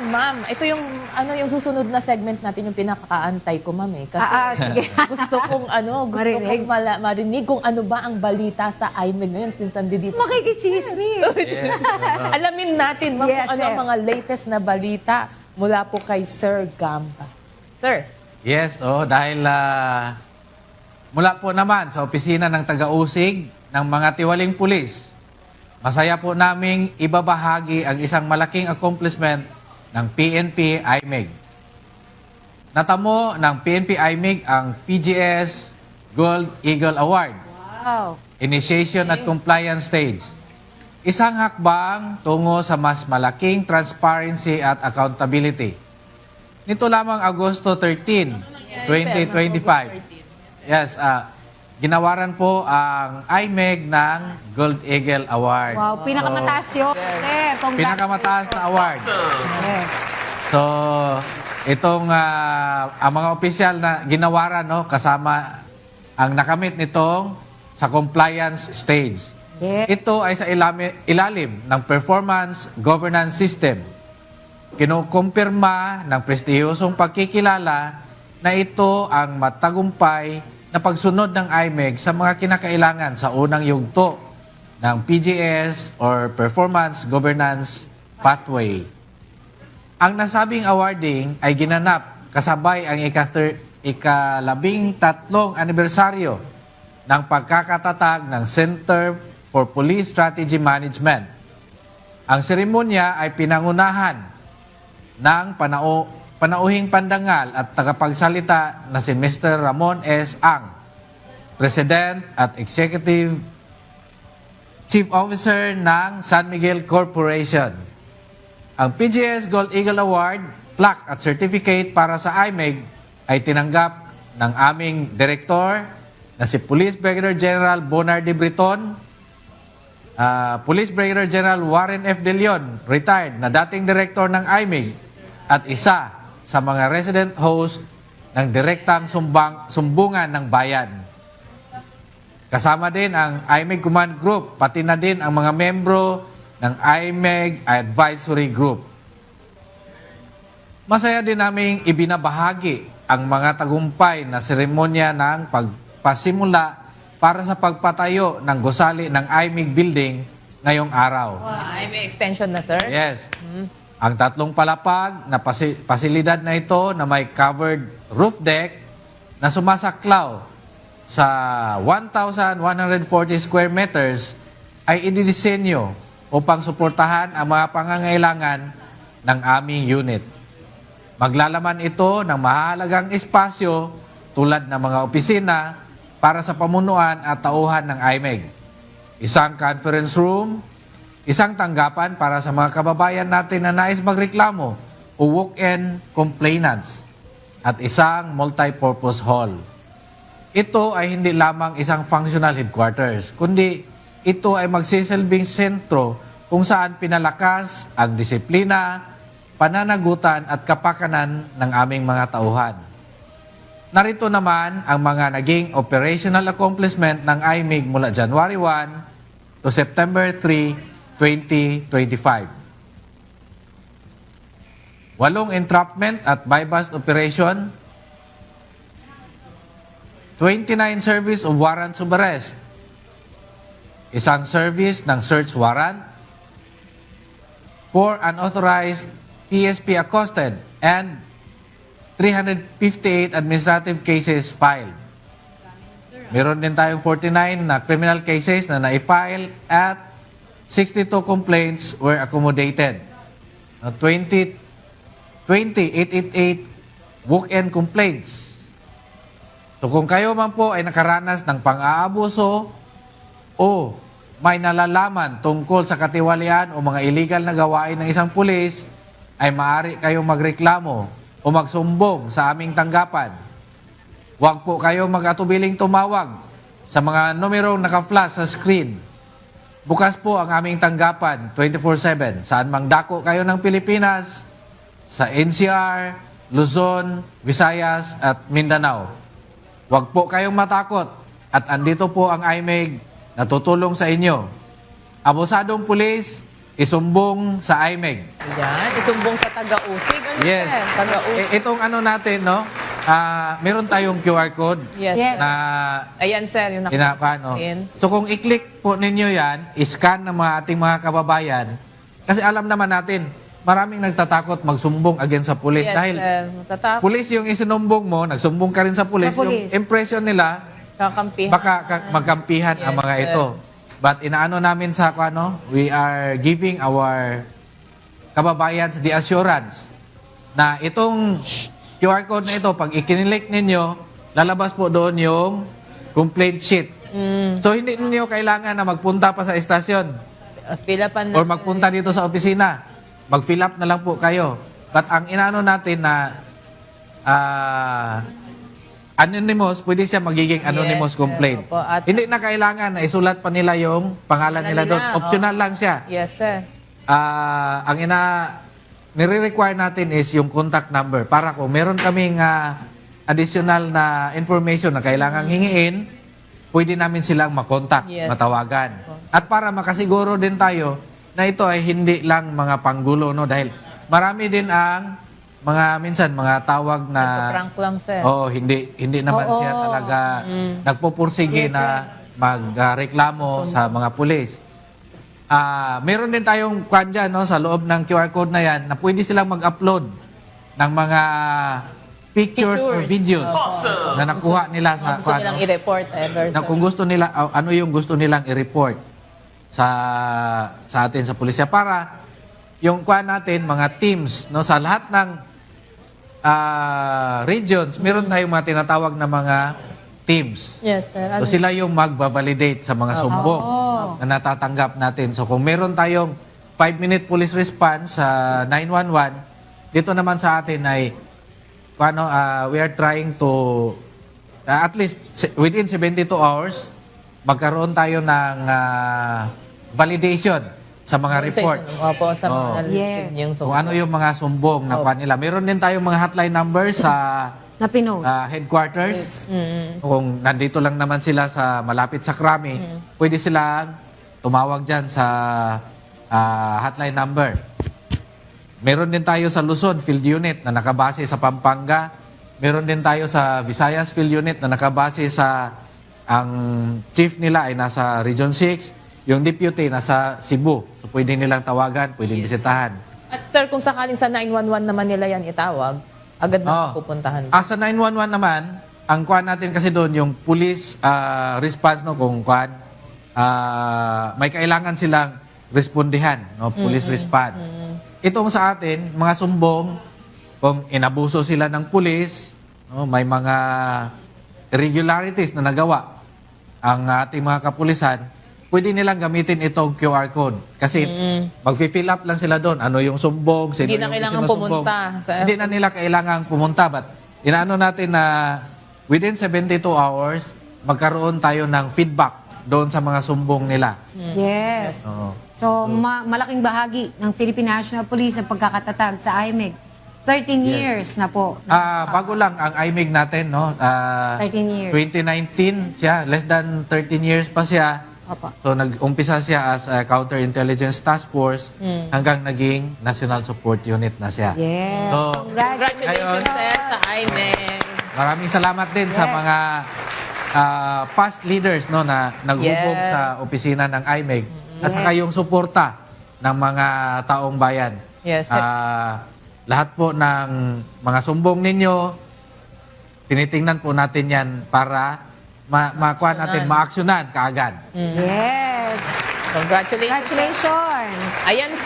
ma'am, ito yung yung susunod na segment natin, yung pinakaantay ko, ma'am, eh. Kasi sige. gusto kong Marinig. marinig kung ano ba ang balita sa IMEG ngayon since andito. Makikichismis. Yes. Alamin natin, ma'am, Yes, kung ano ang sir. mga latest na balita mula po kay Sir Gamba. Sir. Yes, dahil mula po naman sa opisina ng taga-usig ng mga tiwaling pulis, masaya po naming ibabahagi ang isang malaking accomplishment ng PNP IMEG. Natamo ng PNP IMEG ang PGS Gold Eagle Award, Wow. Initiation at Compliance Stage. Isang hakbang tungo sa mas malaking transparency at accountability. Nito lamang Agosto 13, 2025. Yes, ginawaran po ang IMEG ng Gold Eagle Award. Wow, pinakamataas yun. Sir, congratulations. Pinakamataas na award. Yes. So, itong ang mga opisyal na ginawaran, no, kasama ang nakamit nitong sa compliance stage. Yes. Ito ay sa ilalim ng performance governance system. Kinukumpirma ng prestihiyosong pagkikilala na ito ang matagumpay na pagsunod ng IMEG sa mga kinakailangan sa unang yugto ng PGS or Performance Governance Pathway. Ang nasabing awarding ay ginanap kasabay ang ika-13 anibersaryo ng pagkakatatag ng Center for Police Strategy Management. Ang seremonya ay pinangunahan ng panauhing pandangal at tagapagsalita na si Mr. Ramon S. Ang, President at Executive Chief Officer ng San Miguel Corporation. Ang PGS Gold Eagle Award, plaque at certificate para sa IMEG ay tinanggap ng aming Direktor na si Police Brigadier General Bonar de Briton, Police Brigadier General Warren F. De Leon, retired na dating Direktor ng IMEG at isa sa mga resident host ng direktang sumbungan ng bayan. Kasama din ang IMEG Command Group, pati na din ang mga membro ng IMEG Advisory Group. Masaya din naming ibinabahagi ang mga tagumpay na seremonya ng pagpasimula para sa pagpatayo ng gusali ng IMEG building ngayong araw. May extension na, sir? Yes. Ang tatlong palapag na pasilidad na ito na may covered roof deck na sumasaklaw sa 1,140 square meters ay ididisenyo upang suportahan ang mga pangangailangan ng aming unit. Maglalaman ito ng mahalagang espasyo tulad ng mga opisina para sa pamunuan at tauhan ng IMEG. Isang conference room, isang tanggapan para sa mga kababayan natin na nais magreklamo o walk-in complainants, at isang multi-purpose hall. Ito ay hindi lamang isang functional headquarters, kundi ito ay magsisilbing sentro kung saan pinalakas ang disiplina, pananagutan at kapakanan ng aming mga tauhan. Narito naman ang mga naging operational accomplishment ng IMEG mula January 1 to September 3, 2025. 8 entrapment at buy-bust operation, 29 service of warrants of arrest, isang service ng search warrant, 4 unauthorized PSP accosted, and 358 administrative cases filed. Meron din tayong 49 na criminal cases na na-file at 62 complaints were accommodated. 888 walk-in complaints. So kung kayo man po ay nakaranas ng pang-aabuso o may nalalaman tungkol sa katiwalian o mga illegal na gawain ng isang pulis, ay maaari kayong magreklamo o magsumbong sa aming tanggapan. Huwag po kayong mag-atubiling tumawag sa mga numerong naka-flash sa screen. Bukas po ang aming tanggapan 24/7 saan mang dako kayo ng Pilipinas, sa NCR, Luzon, Visayas at Mindanao. Huwag po kayong matakot at andito po ang IMEG na tutulong sa inyo. Abusadong pulis, isumbong sa IMEG. Yan, isumbong sa taga-usig. Ano, Yes. sir? Taga-usig. Itong ano natin, no? Meron tayong QR code Yes. Yes. na Ayan, sir, yung pinapano. nakapin. So kung i-click po ninyo yan, i-scan ng mga ating mga kababayan, kasi alam naman natin, maraming nagtatakot magsumbong against sa pulis. Yes, Dahil sir. Matatakot. pulis yung isinumbong mo, nagsumbong ka rin sa pulis, Sa pulis. yung impression nila, Kakampihan. baka magkampihan ang Yes, mga sir. ito. But inaano namin sa ano, we are giving our kababayans the assurance na itong QR code na ito, pag ikinilik ninyo, lalabas po doon yung complaint sheet. So hindi ninyo kailangan na magpunta pa sa estasyon Pilapan na. or magpunta dito sa opisina. Mag-fill up na lang po kayo. But ang inaano natin na anonymous, pwede siya magiging anonymous Yes, complaint. opo. At- Hindi na kailangan na isulat pa nila yung pangalan nila doon. nila, Optional lang siya. Yes, sir. Ang nire-require natin is yung contact number para kung meron kaming additional na information na kailangang hingiin, pwede namin silang makontak, Yes. matawagan. At para makasiguro din tayo na ito ay hindi lang mga panggulo, no? Dahil marami din ang minsan mga tawag na Prank lang, sir. hindi naman Oo. siya talaga nagpupursige Yes, na magreklamo sa mga pulis. Meron din tayong kwan dyan, no, sa loob ng QR code na yan na pwede silang mag-upload ng mga pictures or Pictures. videos na nakuha nila sa Gusto nilang i-report ever, na sir. kung gusto nila ano yung gusto nilang i-report sa atin sa pulisya para yung kwan natin mga teams, no, sa lahat ng regions meron tayong mga tinatawag na mga teams. Yes, sir. So sila yung magba-validate sa mga sumbong Oo. na natatanggap natin. So kung meron tayong 5-minute police response sa 911, dito naman sa atin ay we are trying to at least within 72 hours magkaroon tayo ng validation sa mga reports. Opo, sa mga Oo. nalilipid Yes. yung Kung ano yung mga sumbong na kuha nila. Meron din tayong mga hotline numbers sa Na pinost. headquarters. Kung nandito lang naman sila sa malapit sa Krami, pwede silang tumawag dyan sa hotline number. Meron din tayo sa Luzon Field Unit na nakabase sa Pampanga. Meron din tayo sa Visayas Field Unit na nakabase sa ang chief nila ay nasa Region 6, yung deputy nasa Cebu. So pwede nilang tawagan, pwede bisitahan. At sir, kung sakaling sa 911 naman nila yan itawag, agad na pupuntahan. Sa 911 naman, ang kuan natin kasi doon, yung police response, no, kung kuan, may kailangan silang respondihan, no, police response. Itong sa atin, mga sumbong, kung inabuso sila ng pulis, no, may mga irregularities na nagawa ang ating mga kapulisan, pwede nilang gamitin itong QR code. Kasi mag-fill up lang sila doon. Ano yung sumbong, sino Hindi na yung kailangan sinusumbong. pumunta sa- Hindi na nila kailangan pumunta. But inaano natin na within 72 hours, magkaroon tayo ng feedback doon sa mga sumbong nila. Yes. Oo. So, malaking bahagi ng Philippine National Police ang pagkakatatag sa IMEG. 13 years na po. Bago lang ang IMEG natin, no? 13 years. 2019 siya, less than 13 years pa siya. Opo. So nag-umpisa siya as a Counterintelligence Task Force hanggang naging National Support Unit na siya. Yes. So, Congratulations, Ngayon, sir, sa IMEG. maraming salamat din sa Yes. mga past leaders, no, na naghubog Yes. sa opisina ng IMEG at saka yung suporta ng mga taong bayan. Yes, sir. Lahat po ng mga sumbong ninyo, tinitingnan po natin yan para makuha natin, maaksyonan kaagad. Yes. Congratulations. Congratulations. Ayan,